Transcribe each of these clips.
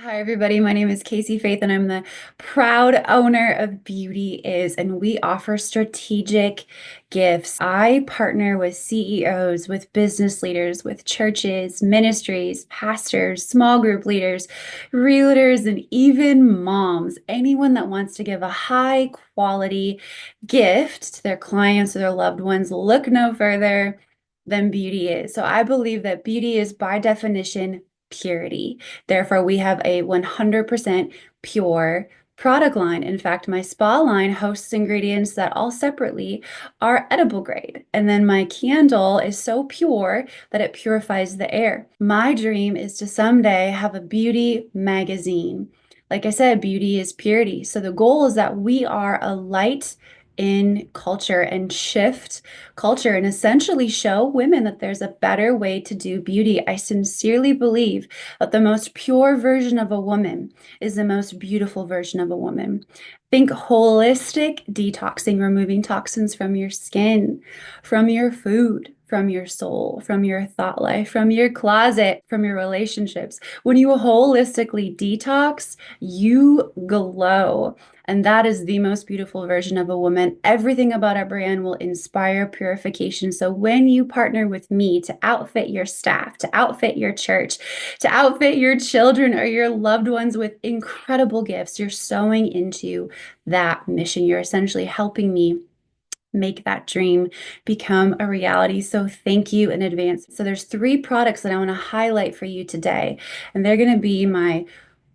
Hi, everybody. My name is Casey Faith, and I'm the proud owner of Beauty Is, and we offer strategic gifts. I partner with CEOs, with business leaders, with churches, ministries, pastors, small group leaders, realtors, and even moms. Anyone that wants to give a high quality gift to their clients or their loved ones, look no further than Beauty Is. So I believe that beauty is, by definition, purity. Therefore, we have a 100% pure product line. In fact, my spa line hosts ingredients that all separately are edible grade. And then my candle is so pure that it purifies the air. My dream is to someday have a beauty magazine. Like I said, beauty is purity. So the goal is that we are a light in culture and shift culture and essentially show women that there's a better way to do beauty. I sincerely believe that the most pure version of a woman is the most beautiful version of a woman. Think holistic detoxing, removing toxins from your skin, from your food, from your soul, from your thought life, from your closet, from your relationships. When you holistically detox, you glow. And that is the most beautiful version of a woman. Everything about our brand will inspire purification. So when you partner with me to outfit your staff, to outfit your church, to outfit your children or your loved ones with incredible gifts, you're sewing into that mission. You're essentially helping me make that dream become a reality. So thank you in advance. So there's three products that I want to highlight for you today, and they're going to be my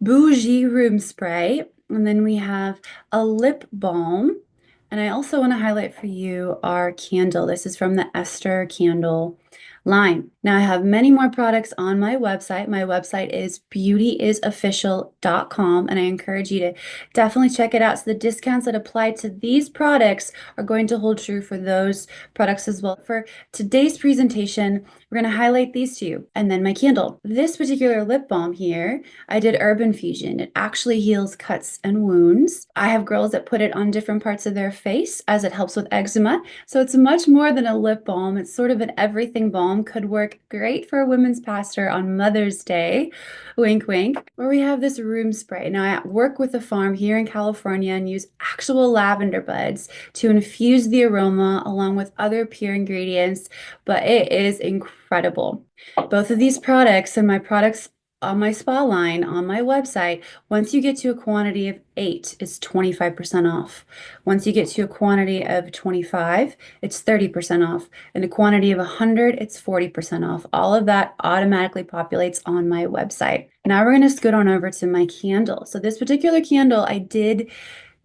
Boujee Room Spray, and then we have a lip balm, and I also want to highlight for you our candle. This is from the Esther candle line. Now I have many more products on my website. My website is beautyisofficial.com, and I encourage you to definitely check it out. So the discounts that apply to these products are going to hold true for those products as well. For today's presentation, we're going to highlight these two and then my candle. This particular lip balm here, I did herb infusion. It actually heals cuts and wounds. I have girls that put it on different parts of their face as it helps with eczema. So it's much more than a lip balm. It's sort of an everything balm. Could work great for a women's pastor on Mother's Day. Wink, wink. Or we have this room spray. Now I work with a farm here in California and use actual lavender buds to infuse the aroma along with other pure ingredients, but it is incredible. Both of these products and my products on my spa line on my website, once you get to a quantity of 8, it's 25% off. Once you get to a quantity of 25, it's 30% off. And a quantity of 100, it's 40% off. All of that automatically populates on my website. Now we're going to scoot on over to my candle. So this particular candle, I did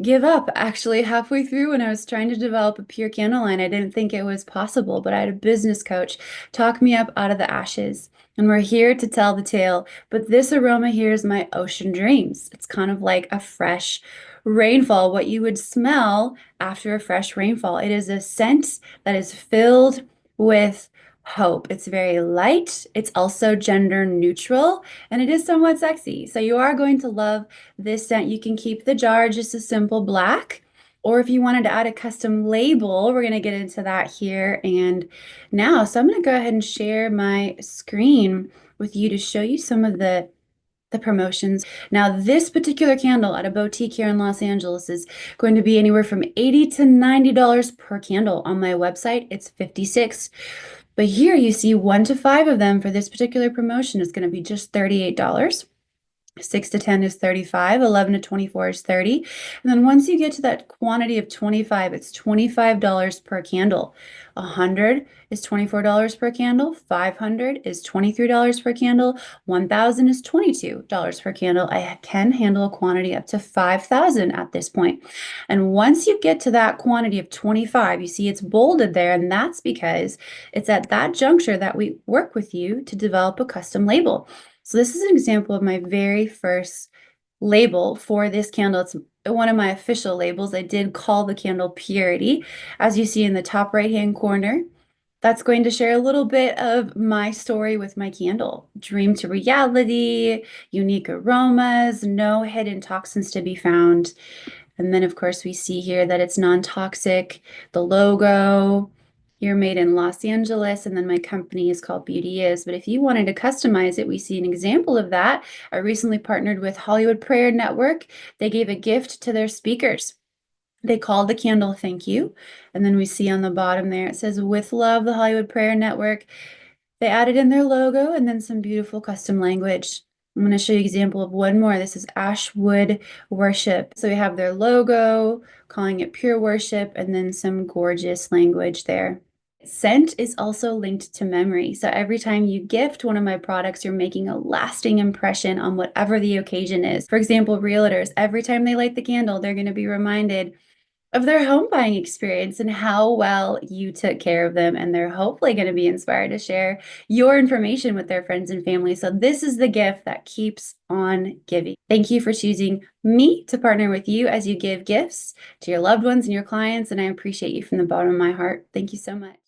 give up actually halfway through when I was trying to develop a pure candle line. I didn't think it was possible, but I had a business coach talk me up out of the ashes. And we're here to tell the tale. But this aroma here is my ocean dreams. It's kind of like a fresh rainfall, what you would smell after a fresh rainfall. It is a scent that is filled with hope. It's very light. It's also gender neutral, and it is somewhat sexy. So you are going to love this scent. You can keep the jar just a simple black, or if you wanted to add a custom label, we're going to get into that here and now. So I'm going to go ahead and share my screen with you to show you some of the promotions. Now, this particular candle at a boutique here in Los Angeles is going to be anywhere from $80 to $90 per candle. On my website, it's $56. But here you see 1 to 5 of them for this particular promotion is going to be just $38. 6 to 10 is 35, 11 to 24 is 30. And then once you get to that quantity of 25, it's $25 per candle. 100 is $24 per candle. 500 is $23 per candle. 1,000 is $22 per candle. I can handle a quantity up to 5,000 at this point. And once you get to that quantity of 25, you see it's bolded there, and that's because it's at that juncture that we work with you to develop a custom label. So this is an example of my very first label for this candle. It's one of my official labels. I did call the candle Purity. As you see in the top right-hand corner, that's going to share a little bit of my story with my candle. Dream to reality, unique aromas, no hidden toxins to be found. And then, of course, we see here that it's non-toxic, the logo, here made in Los Angeles, and then my company is called Beauty Is. But if you wanted to customize it, we see an example of that. I recently partnered with Hollywood Prayer Network. They gave a gift to their speakers. They called the candle Thank You. And then we see on the bottom there, it says, With Love, the Hollywood Prayer Network. They added in their logo and then some beautiful custom language. I'm going to show you an example of one more. This is Ashwood Worship. So we have their logo, calling it Pure Worship, and then some gorgeous language there. Scent is also linked to memory. So every time you gift one of my products, you're making a lasting impression on whatever the occasion is. For example, realtors, every time they light the candle, they're going to be reminded of their home buying experience and how well you took care of them. And they're hopefully going to be inspired to share your information with their friends and family. So this is the gift that keeps on giving. Thank you for choosing me to partner with you as you give gifts to your loved ones and your clients. And I appreciate you from the bottom of my heart. Thank you so much.